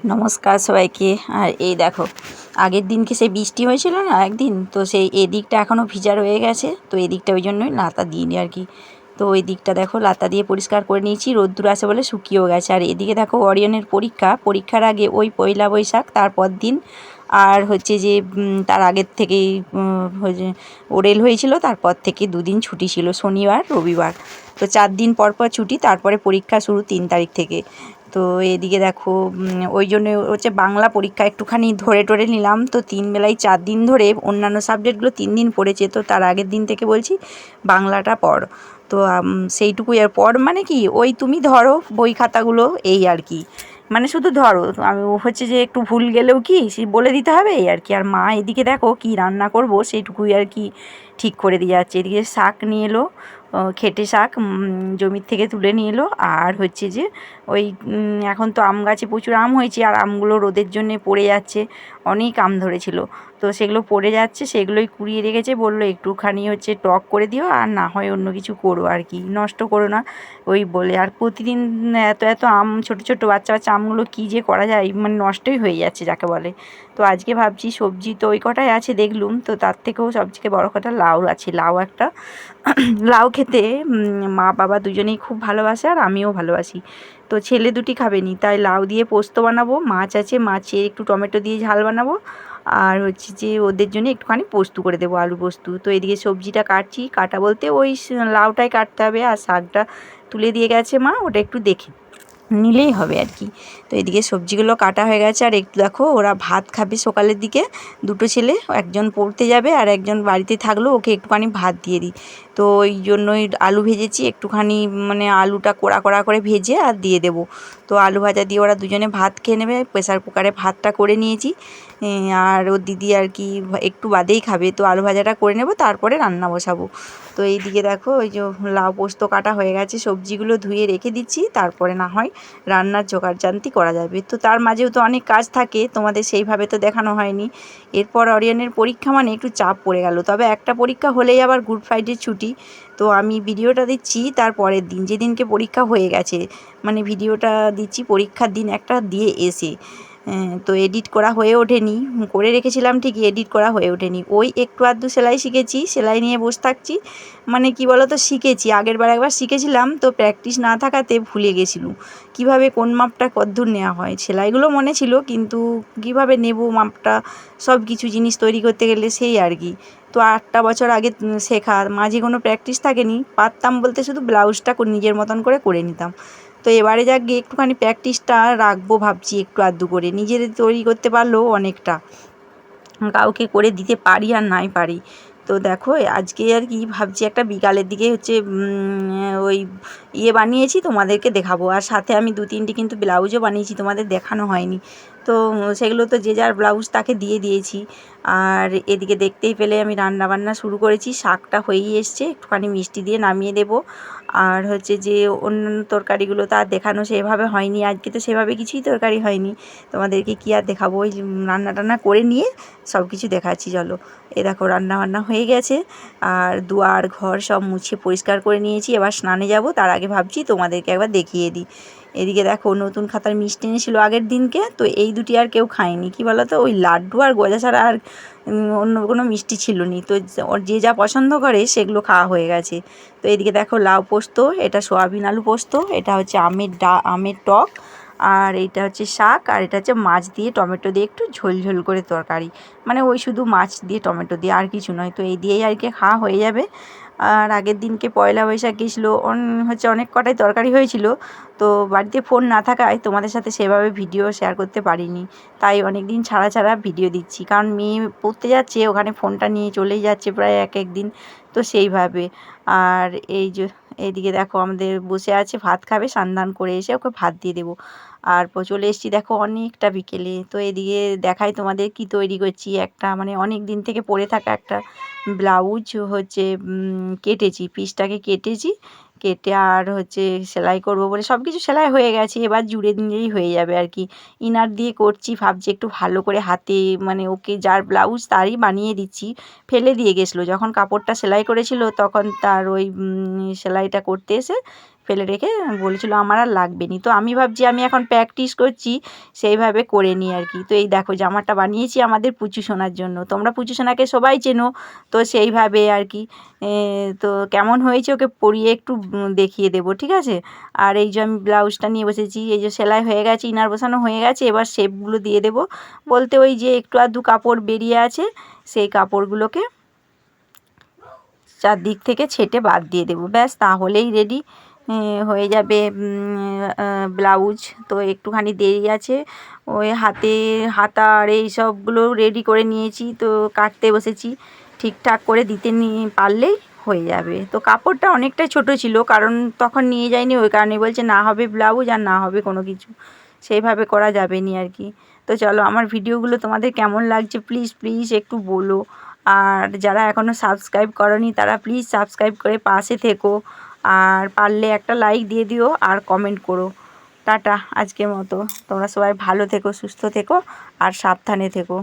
নমস্কার সবাইকে। আর এই দেখো, আগের দিনকে সেই বৃষ্টি হয়েছিল না একদিন, তো সেই এদিকটা এখনও ভিজা রয়ে গেছে, তো এদিকটা ওই জন্যই লাতা দিইনি আর কি। তো ওই দিকটা দেখো লাতা দিয়ে পরিষ্কার করে নিয়েছি, রোদ্দুর আসে বলে শুকিয়েও গেছে। আর এদিকে দেখো অরিয়নের পরীক্ষার আগে ওই পয়লা বৈশাখ তারপর দিন আর হচ্ছে যে তার আগের থেকেই ওরেল হয়েছিল, তারপর থেকে দুদিন ছুটি ছিল, শনিবার রবিবার। তো 4 দিন পর পর ছুটি, তারপরে পরীক্ষা শুরু 3 তারিখ থেকে। তো এদিকে দেখো ওই জন্য হচ্ছে বাংলা পরীক্ষা একটুখানি ধরে টরে নিলাম। তো 3 বেলায় 4 দিন ধরে অন্যান্য সাবজেক্টগুলো 3 দিন পড়েছে, তো তার আগের দিন থেকে বলছি বাংলাটা পড়। তো সেইটুকুই। আর পড় মানে কি, ওই তুমি ধরো বই খাতাগুলো এই আর কি, মানে শুধু ধরো। আমি হচ্ছে যে একটু ভুল গেলেও কি সে বলে দিতে হবে এই আর কি। আর মা এদিকে দেখো কি রান্না করব সেইটুকুই আর কি ঠিক করে দিয়ে যাচ্ছে। এদিকে শাক নিয়ে এলো, খেটে শাক জমির থেকে তুলে নিয়ে এলো। আর হচ্ছে যে ওই এখন তো আম গাছে প্রচুর আম হয়েছে, আর আমগুলো রোদের জন্যে পড়ে যাচ্ছে, অনেক আম ধরেছিল, তো সেগুলো পড়ে যাচ্ছে, সেগুলোই কুড়িয়ে রেখেছে। বললো একটুখানি হচ্ছে টক করে দিও, আর না হয় অন্য কিছু করো আর কি, নষ্ট করো না ওই বলে। আর প্রতিদিন এত এত আম, ছোটো ছোটো বাচ্চা বাচ্চা আমগুলো কী যে করা যায়, মানে নষ্টই হয়ে যাচ্ছে যাকে বলে। তো আজকে ভাবছি সবজি তো ওই কটাই আছে দেখলুম, তো তার থেকেও সবথেকে বড় কথা লাউ আছে, লাউ একটা লাউ খেতে মা বাবা দুজনেই খুব ভালোবাসে, আর আমিও ভালোবাসি। তো ছেলে দুটি খাবে নি, তাই লাউ দিয়ে পোস্ত বানাবো, মাছ আছে, মাছে একটু টমেটো দিয়ে ঝাল বানাবো, আর হচ্ছে যে ওদের জন্য একটুখানি পোস্ত করে দেবো, আলু পোস্ত। তো এদিকে সবজিটা কাটছি, কাটা বলতে ওই লাউটাই কাটতে হবে, আর শাকটা তুলে দিয়ে গেছে মা, ওটা একটু দেখে নিলেই হবে আর কি। তো এদিকে সবজিগুলো কাটা হয়ে গেছে। আর একটু দেখো ওরা ভাত খাবে সকালের দিকে, দুটো ছেলে, একজন পড়তে যাবে আর একজন বাড়িতে থাকলো, ওকে একটুখানি ভাত দিয়ে দিই। তো ওই জন্যই আলু ভেজেছি একটুখানি, মানে আলুটা কোড়া কোড়া করে ভেজে আর দিয়ে দেবো। তো আলু ভাজা দিয়ে ওরা দুজনে ভাত খেয়ে নেবে। প্রেসার কুকারে ভাতটা করে নিয়েছি, আর ওর দিদি আর কি একটু বাদেই খাবে, তো আলু ভাজাটা করে নেব, তারপরে রান্না বসাবো। তো এইদিকে দেখো ওই যে লাউ পোস্ত কাটা হয়ে গেছে, সবজিগুলো ধুয়ে রেখে দিচ্ছি, তারপরে না হয় রান্নার জোগাড়জান্তি করা যাবে। তো তার মাঝেও তো অনেক কাজ থাকে, তোমাদের সেইভাবে তো দেখানো হয়নি। এরপর অরিয়নের পরীক্ষা মানে একটু চাপ পড়ে গেল, তবে একটা পরীক্ষা হলেই আবার গুড ফ্রাইডে ছুটি। তো আমি ভিডিওটা দিচ্ছি তার পরের দিন, যেদিনকে পরীক্ষা হয়ে গেছে, মানে ভিডিওটা দিচ্ছি পরীক্ষার দিন একটা দিয়ে এসে। তো এডিট করা হয়ে ওঠেনি, করে রেখেছিলাম ঠিকই, এডিট করা হয়ে ওঠেনি। ওই একটু আধটু সেলাই শিখেছি, সেলাই নিয়ে বসে থাকছি। মানে কি বলো তো, শিখেছি, আগেরবার একবার শিখেছিলাম, তো প্র্যাকটিস না থাকাতে ভুলে গেছিলাম কীভাবে কোন মাপটা কতদূর নেওয়া হয়। সেলাইগুলো মনে ছিল, কিন্তু কীভাবে নেব মাপটা, সব কিছু জিনিস তৈরি করতে গেলে সেই আর কি। তো 8টা বছর আগে শেখা, মাঝে কোনো প্র্যাকটিস থাকেনি, পারতাম বলতে শুধু ব্লাউজটা নিজের মতন করে নিতাম। তো এবারে যাক গিয়ে একটুখানি প্র্যাকটিসটা রাখবো ভাবছি, একটু আধটু করে নিজের তৈরি করতে পারলেও অনেকটা, কাউকে করে দিতে পারি আর নাই পারি। তো দেখো আজকে আর কি ভাবছি, একটা বিকালের দিকে হচ্ছে ওই বানিয়েছি, তোমাদেরকে দেখাবো। আর সাথে আমি 2-3টি কিন্তু ব্লাউজও বানিয়েছি, তোমাদের দেখানো হয়নি। তো সেগুলো তো যে যার ব্লাউজ তাকে দিয়ে দিয়েছি। আর এদিকে দেখতেই পেলে আমি রান্না বান্না শুরু করেছি, শাকটা হয়েই এসছে, একটুখানি মিষ্টি দিয়ে নামিয়ে দেবো। আর হচ্ছে যে অন্যান্য তরকারিগুলো তো আর দেখানো সেভাবে হয়নি, আজকে তো সেভাবে কিছুই তরকারি হয়নি, তোমাদেরকে কী আর দেখাবো। ওই রান্না টান্না করে নিয়ে সব কিছু দেখাচ্ছি, চলো। এ দেখো রান্না বান্না হয়ে গেছে, আর দুয়ার ঘর সব মুছে পরিষ্কার করে নিয়েছি, এবার স্নানে যাব, তার আগে ভাবছি তোমাদেরকে একবার দেখিয়ে দিই। এদিকে দেখো নতুন খাতার মিষ্টি এনেছিল আগের দিনকে, তো এই দুটি আর কেউ খায়নি, কি বলো তো, ওই লাড্ডু আর গজা ছাড়া আর অন্য কোনো মিষ্টি ছিল নি। তো ওর যে যা পছন্দ করে সেগুলো খাওয়া হয়ে গেছে। তো এদিকে দেখো লাউ পোস্ত, এটা সয়াবিন আলু পোস্ত, এটা হচ্ছে আমের টক, আর এইটা হচ্ছে শাক, আর এটা হচ্ছে মাছ দিয়ে টমেটো দিয়ে একটু ঝোল ঝোল করে তরকারি, মানে ওই শুধু মাছ দিয়ে টমেটো দিয়ে, আর কিছু নয়। তো এই দিয়েই আর কি খাওয়া হয়ে যাবে। আর আগের দিনকে পয়লা বৈশাখ গেছিলো, হচ্ছে অনেক কটাই তরকারি হয়েছিল, তো বাড়িতে ফোন না থাকায় তোমাদের সাথে সেভাবে ভিডিও শেয়ার করতে পারিনি, তাই অনেক দিন ছাড়া ছাড়া ভিডিও দিচ্ছি, কারণ মেয়ে পড়তে যাচ্ছে, ওখানে ফোনটা নিয়ে চলেই যাচ্ছে প্রায় এক দিন, তো সেইভাবে। আর এই যে এইদিকে দেখো আমাদের বসে আছে, ভাত খাবে, স্নান করে এসে ওকে ভাত দিয়ে দেবো। আর চলে এসেছি দেখো অনেকটা বিকেলে। তো এদিকে দেখাই তোমাদের কি তৈরি করছি, একটা মানে অনেক দিন থেকে পড়ে থাকা একটা ব্লাউজ হচ্ছে কেটেছি, পিসটাকে কেটেছি, কেটে আর হচ্ছে সেলাই করব বলে সব কিছু সেলাই হয়ে গেছে, এবার জুড়ে দিলেই হয়ে যাবে আর কি। ইনার দিয়ে করছি, ভাবছি একটু ভালো করে হাতে, মানে ওকে যার ব্লাউজ তারই বানিয়ে দিচ্ছি। ফেলে দিয়ে গেছিলো যখন কাপড়টা সেলাই করেছিল, তখন তার ওই সেলাইটা করতে এসে ফেলে রেখে বলেছিল আমার আর লাগবে নি। তো আমি ভাবছি আমি এখন প্র্যাকটিস করছি সেইভাবে করে নিই আর কি। তো এই দেখো জামাটা বানিয়েছি আমাদের পুচু সোনার জন্য। তোমরা পুচু সোনাকে সবাই চেনো, তো সেইভাবে আর কি। তো কেমন হয়েছে ওকে পরিয়ে একটু দেখিয়ে দেবো, ঠিক আছে। আর এই যে আমি ব্লাউজটা নিয়ে বসেছি, এই যে সেলাই হয়ে গেছে, ইনার বসানো হয়ে গেছে, এবার শেপগুলো দিয়ে দেবো। বলতে ওই যে একটু আধটু কাপড় বেরিয়ে আছে, সেই কাপড়গুলোকে চারদিক থেকে ছেঁটে বাদ দিয়ে দেবো, ব্যাস তাহলেই রেডি হয়ে যাবে ব্লাউজ। তো একটুখানি দেরি আছে, ওই হাতা আর এই সবগুলো রেডি করে নিয়েছি, তো কাটতে বসেছি। ঠিকঠাক করে দিতে পারলেই হয়ে যাবে। তো কাপড়টা অনেকটাই ছোট ছিল, কারণ তখন নিয়ে যায়নি, ওই কারণে বলছে না হবে ব্লাউজ আর না হবে কোনো কিছু, সেইভাবে করা যাবে নি আর কি। তো চলো, আমার ভিডিওগুলো তোমাদের কেমন লাগছে প্লিজ প্লিজ একটু বলো। আর যারা এখনও সাবস্ক্রাইব করনি তারা প্লিজ সাবস্ক্রাইব করে পাশে থেকো, আর পারলে একটা লাইক দিয়ে দিও আর কমেন্ট করো। টাটা আজকের মতো, তোমরা সবাই ভালো থেকো, সুস্থ থেকো আর সাবধানে থেকো।